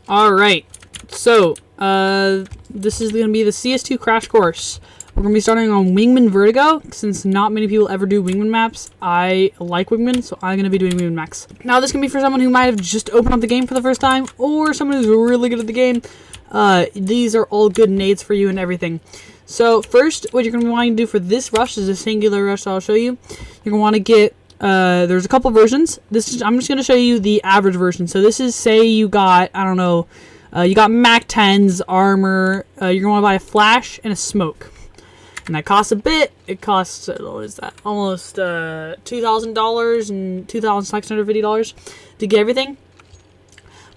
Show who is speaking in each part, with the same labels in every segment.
Speaker 1: Alright, so, this is going to be the CS2 crash course. We're going to be starting on Wingman Vertigo. Since not many people ever do Wingman maps, I like Wingman, so I'm going to be doing Wingman maps. Now, this can be for someone who might have just opened up the game for the first time, or someone who's really good at the game. These are all good nades for you and everything. So, first, what you're going to be wanting to do for this rush is a singular rush that I'll show you. You're going to want to get, there's a couple versions. I'm just going to show you the average version. So, this is, say you got, I don't know, you got Mac 10s, armor, you're going to want to buy a flash and a smoke. And that costs a bit. It costs, what is that? Almost $2,000 and $2,650 to get everything.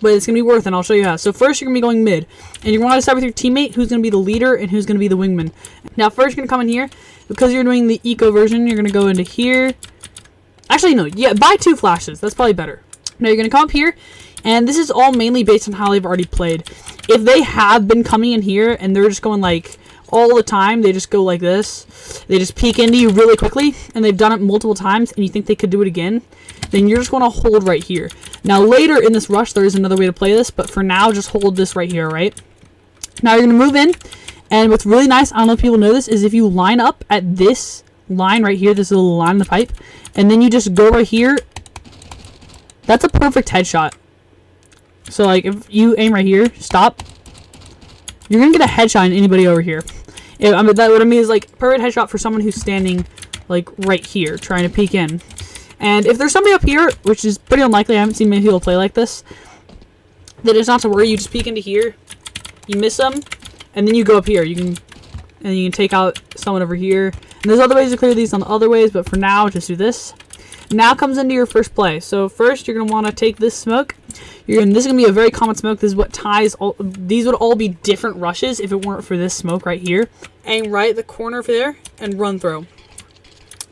Speaker 1: But it's going to be worth it, and I'll show you how. So first, you're going to be going mid. And you're going to want to start with your teammate, who's going to be the leader, and who's going to be the wingman. Now, first, you're going to come in here. Because you're doing the eco version, you're going to go into here. Actually, no. Yeah, buy 2 flashes. That's probably better. Now, you're going to come up here. And this is all mainly based on how they've already played. If they have been coming in here, and they're just going, like, all the time, they just go like this. They just peek into you really quickly, and they've done it multiple times, and you think they could do it again, then you're just going to hold right here. Now, later in this rush, there is another way to play this, but for now, just hold this right here, right? Now, you're going to move in, and what's really nice, I don't know if people know this, is if you line up at this line right here, this little line in the pipe, and then you just go right here, that's a perfect headshot. So, like, if you aim right here, stop, you're going to get a headshot on anybody over here. What I mean is, like, perfect headshot for someone who's standing, like, right here, trying to peek in. And if there's somebody up here, which is pretty unlikely, I haven't seen many people play like this, then it's not to worry. You just peek into here, you miss them, and then you go up here. You can take out someone over here. And there's other ways to clear these on the other ways, but for now, just do this. Now comes into your first play. So first, you're going to want to take this smoke. This is going to be a very common smoke. This is what ties all. These would all be different rushes if it weren't for this smoke right here. Aim right at the corner of there and run through.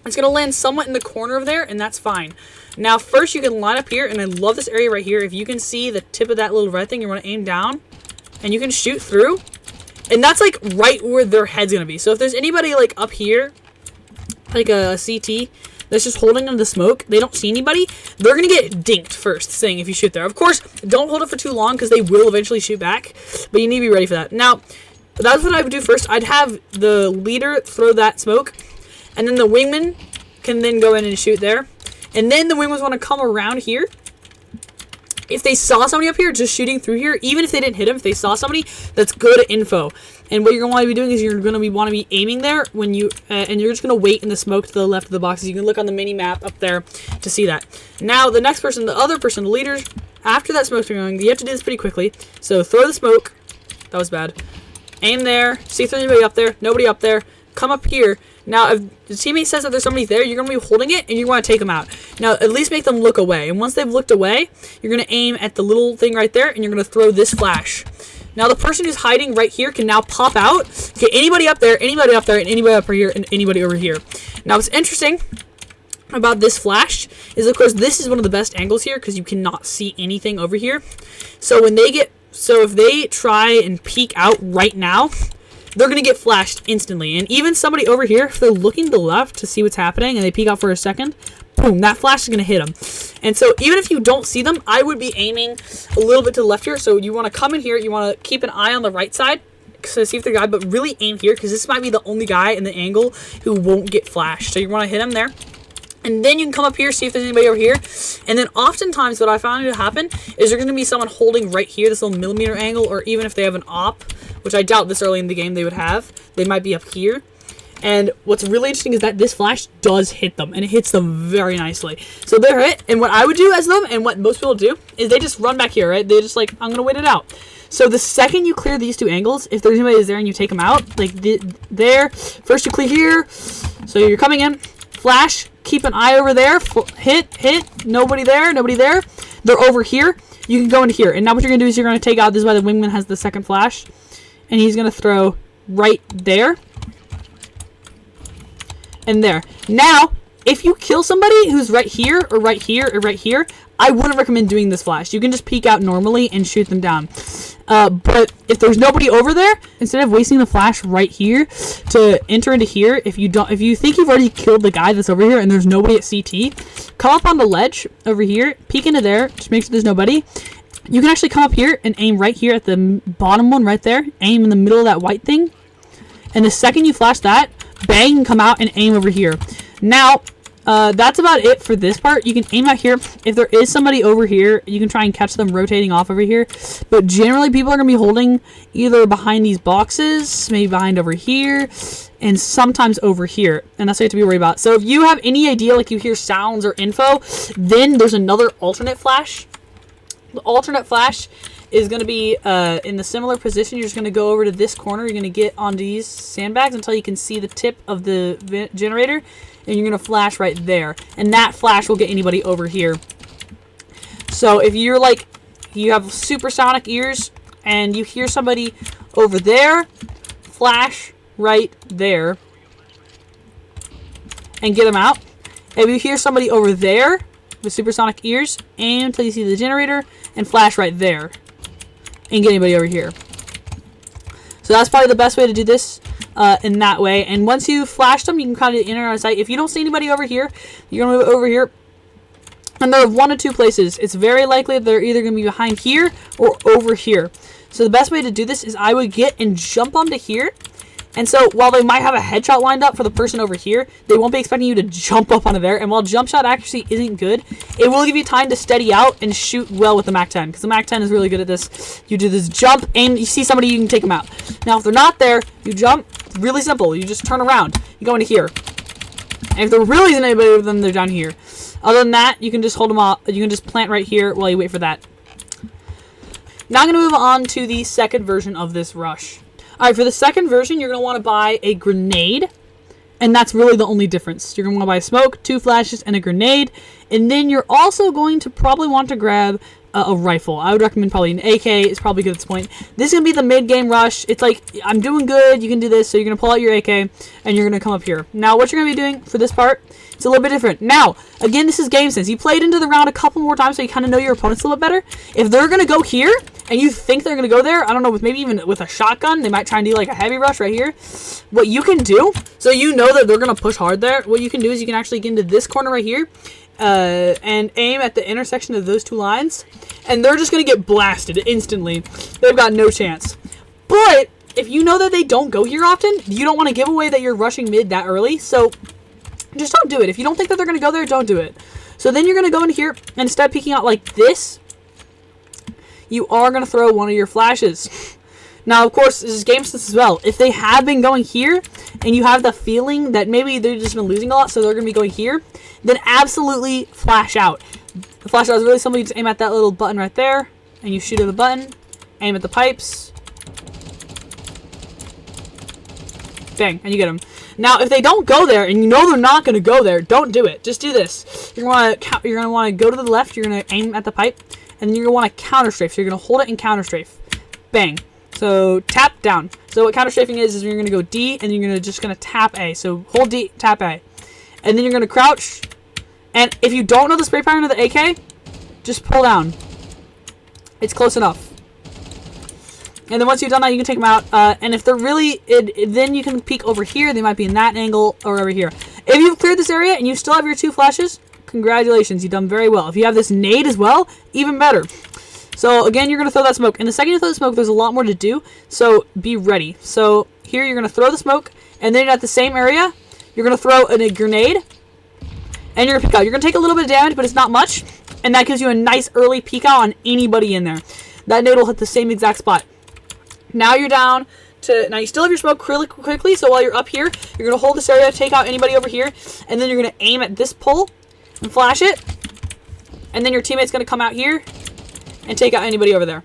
Speaker 1: It's going to land somewhat in the corner of there, and that's fine. Now, first, you can line up here, and I love this area right here. If you can see the tip of that little red thing, you want to aim down, and you can shoot through. And that's, like, right where their head's going to be. So if there's anybody, like, up here, like a CT, that's just holding on the smoke, they don't see anybody, they're going to get dinked first thing if you shoot there. Of course, don't hold it for too long because they will eventually shoot back, but you need to be ready for that. Now, that's what I would do first. I'd have the leader throw that smoke, and then the wingman can then go in and shoot there. And then the wingmans want to come around here. If they saw somebody up here just shooting through here, even if they didn't hit him, if they saw somebody, that's good info. And what you're going to want to be doing is you're going to want to be aiming there when you, and you're just going to wait in the smoke to the left of the boxes. You can look on the mini map up there to see that. Now, the next person, the other person, the leaders, after that smoke's going, you have to do this pretty quickly. So throw the smoke. That was bad. Aim there. See if there's anybody up there. Nobody up there. Come up here. Now, if the teammate says that there's somebody there, you're going to be holding it, and you want to take them out. Now, at least make them look away. And once they've looked away, you're going to aim at the little thing right there, and you're going to throw this flash. Now, the person who's hiding right here can now pop out, get anybody up there, and anybody up here, and anybody over here. Now, what's interesting about this flash is, of course, this is one of the best angles here, because you cannot see anything over here. So, if they try and peek out right now, they're going to get flashed instantly. And even somebody over here, if they're looking to the left to see what's happening and they peek out for a second, boom, that flash is going to hit them. And so even if you don't see them, I would be aiming a little bit to the left here. So you want to come in here. You want to keep an eye on the right side to see if they're guy, but really aim here because this might be the only guy in the angle who won't get flashed. So you want to hit him there. And then you can come up here, see if there's anybody over here. And then oftentimes what I found to happen is there's going to be someone holding right here, this little millimeter angle, or even if they have an op, which I doubt this early in the game they would have, they might be up here. And what's really interesting is that this flash does hit them, and it hits them very nicely. So they're hit, and what I would do as them, and what most people do, is they just run back here, right? They're just like, I'm going to wait it out. So the second you clear these 2 angles, if there's anybody there and you take them out, like there, first you clear here, so you're coming in, flash, keep an eye over there, hit, nobody there, they're over here, you can go into here, and now what you're going to do is you're going to take out, this is why the wingman has the second flash, and he's going to throw right there, and there. Now, if you kill somebody who's right here, or right here, or right here, I wouldn't recommend doing this flash. You can just peek out normally and shoot them down. But if there's nobody over there, instead of wasting the flash right here to enter into here, if you think you've already killed the guy that's over here and there's nobody at CT, come up on the ledge over here, peek into there, just make sure there's nobody, you can actually come up here and aim right here at the bottom one right there. Aim in the middle of that white thing. And the second you flash that, bang, come out and aim over here. Now, that's about it for this part. You can aim out here. If there is somebody over here, you can try and catch them rotating off over here. But generally, people are going to be holding either behind these boxes, maybe behind over here, and sometimes over here. And that's what you have to be worried about. So if you have any idea, like you hear sounds or info, then there's another alternate flash. The alternate flash is going to be in the similar position. You're just going to go over to this corner. You're going to get on these sandbags until you can see the tip of the generator. And you're going to flash right there. And that flash will get anybody over here. So if you're like, you have supersonic ears and you hear somebody over there, flash right there. And get them out. If you hear somebody over there with supersonic ears, aim until you see the generator and flash right there. And get anybody over here. So that's probably the best way to do this in that way. And once you flash them, you can kind of in or out of sight. If you don't see anybody over here, you're going to move over here. And there are one of two places. It's very likely they're either going to be behind here or over here. So the best way to do this is I would get and jump onto here. And so while they might have a headshot lined up for the person over here, they won't be expecting you to jump up onto there. And while jump shot accuracy isn't good, it will give you time to steady out and shoot well with the MAC-10. Because the MAC-10 is really good at this. You do this jump, aim, you see somebody, you can take them out. Now if they're not there, you jump. It's really simple. You just turn around. You go into here. And if there really isn't anybody with them, they're down here. Other than that, you can just hold them off. You can just plant right here while you wait for that. Now I'm going to move on to the second version of this rush. Alright, for the second version, you're going to want to buy a grenade. And that's really the only difference. You're going to want to buy smoke, 2 flashes, and a grenade. And then you're also going to probably want to grab a rifle. I would recommend probably an AK. It's probably good at this point. This is going to be the mid-game rush. It's like, I'm doing good. You can do this. So you're going to pull out your AK, and you're going to come up here. Now, what you're going to be doing for this part, it's a little bit different. Now, again, this is game sense. You played into the round a couple more times, so you kind of know your opponents a little bit better. If they're going to go here, and you think they're going to go there, I don't know, with maybe even with a shotgun, they might try and do like a heavy rush right here. What you can do, so you know that they're going to push hard there, what you can do is you can actually get into this corner right here, and aim at the intersection of those two lines, and they're just going to get blasted instantly. They've got no chance. But if you know that they don't go here often, you don't want to give away that you're rushing mid that early, so just don't do it. If you don't think that they're going to go there, don't do it. So then you're going to go in here, and instead of peeking out like this, you are going to throw one of your flashes. Now, of course, this is game sense as well. If they have been going here, and you have the feeling that maybe they've just been losing a lot, so they're going to be going here, then absolutely flash out. The flash out is really simple. You just aim at that little button right there, and you shoot at the button, aim at the pipes, bang, and you get them. Now, if they don't go there, and you know they're not going to go there, don't do it. Just do this. You're going to want to go to the left. You're going to aim at the pipe, and then you're going to want to counter strafe. So you're going to hold it and counter strafe. Bang. So tap down. So what counter strafing is you're going to go D, and you're just going to tap A. So hold D, tap A, and then you're going to crouch. And if you don't know the spray pattern of the AK, just pull down. It's close enough. And then once you've done that, you can take them out. And if they're really, then you can peek over here. They might be in that angle or over here. If you've cleared this area and you still have your 2 flashes, congratulations, you've done very well. If you have this nade as well, even better. So again, you're going to throw that smoke. And the second you throw the smoke, there's a lot more to do. So be ready. So here you're going to throw the smoke. And then at the same area, you're going to throw a grenade. And you're going to peek out. You're going to take a little bit of damage, but it's not much. And that gives you a nice early peek out on anybody in there. That nade will hit the same exact spot. Now you're down to, now you still have your smoke really quickly, so while you're up here, you're going to hold this area, take out anybody over here, and then you're going to aim at this pole and flash it, and then your teammate's going to come out here and take out anybody over there.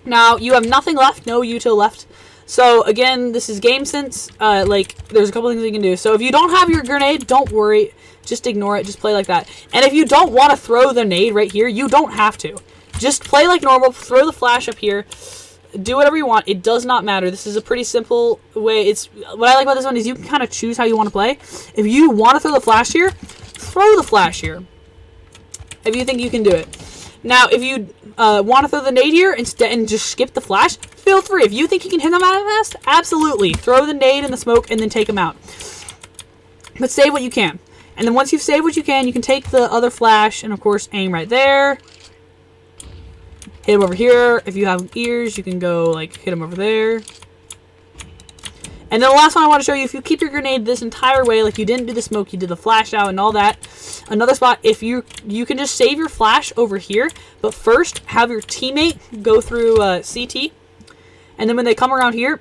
Speaker 1: Now, you have nothing left, no util left, so again, this is game sense, there's a couple things you can do. So if you don't have your grenade, don't worry, just ignore it, just play like that. And if you don't want to throw the nade right here, you don't have to. Just play like normal, throw the flash up here, do whatever you want. It does not matter. This is a pretty simple way. It's what I like about this one is you can kind of choose how you want to play. If you want to throw the flash here, throw the flash here. If you think you can do it. Now, if you want to throw the nade here instead and just skip the flash, feel free. If you think you can hit them out of fast, absolutely. Throw the nade in the smoke and then take them out. But save what you can. And then once you've saved what you can take the other flash and, of course, aim right there. hit him over here. If you have ears, you can go like hit him over there. And then the last one I want to show you, if you keep your grenade this entire way, like you didn't do the smoke, you did the flash out and all that. Another spot, if you can just save your flash over here, but first have your teammate go through CT. And then when they come around here,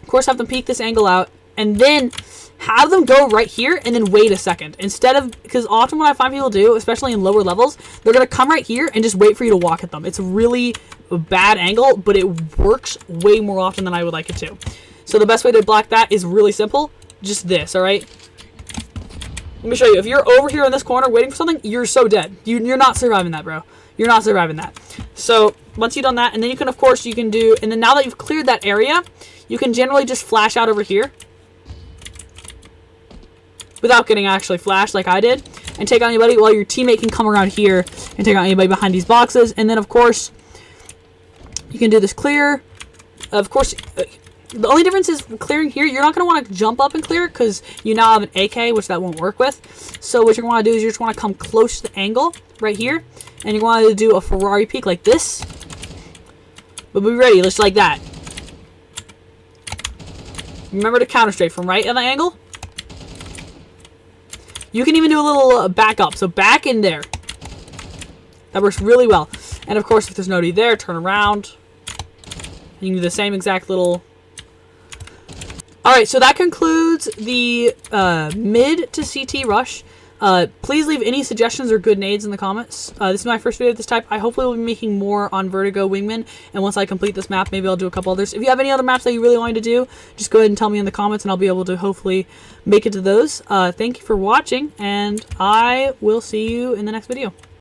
Speaker 1: of course have them peek this angle out. And then have them go right here and then wait a second. Instead of, because often what I find people do, especially in lower levels, they're going to come right here and just wait for you to walk at them. It's really a bad angle, but it works way more often than I would like it to. So the best way to block that is really simple. Just this, alright? Let me show you. If you're over here in this corner waiting for something, you're so dead. You're not surviving that, bro. You're not surviving that. So once you've done that, and then you can, of course, you can do, and then now that you've cleared that area, you can generally just flash out over here without getting actually flashed like I did, and take out anybody while your teammate can come around here and take out anybody behind these boxes. And then, of course, you can do this clear. Of course, the only difference is clearing here, you're not going to want to jump up and clear it because you now have an AK, which that won't work with. So what you're going to want to do is you just want to come close to the angle right here, and you're going to do a Ferrari peek like this. But be ready, just like that. Remember to counter straight from right at the angle. You can even do a little back up, so back in there. That works really well. And of course, if there's nobody there, turn around. You can do the same exact little. Alright, so that concludes the mid to CT rush. Please leave any suggestions or good nades in the comments. This is my first video of this type. I hopefully will be making more on Vertigo Wingman, and once I complete this map, maybe I'll do a couple others. If you have any other maps that you really want me to do, just go ahead and tell me in the comments, and I'll be able to hopefully make it to those. Thank you for watching, and I will see you in the next video.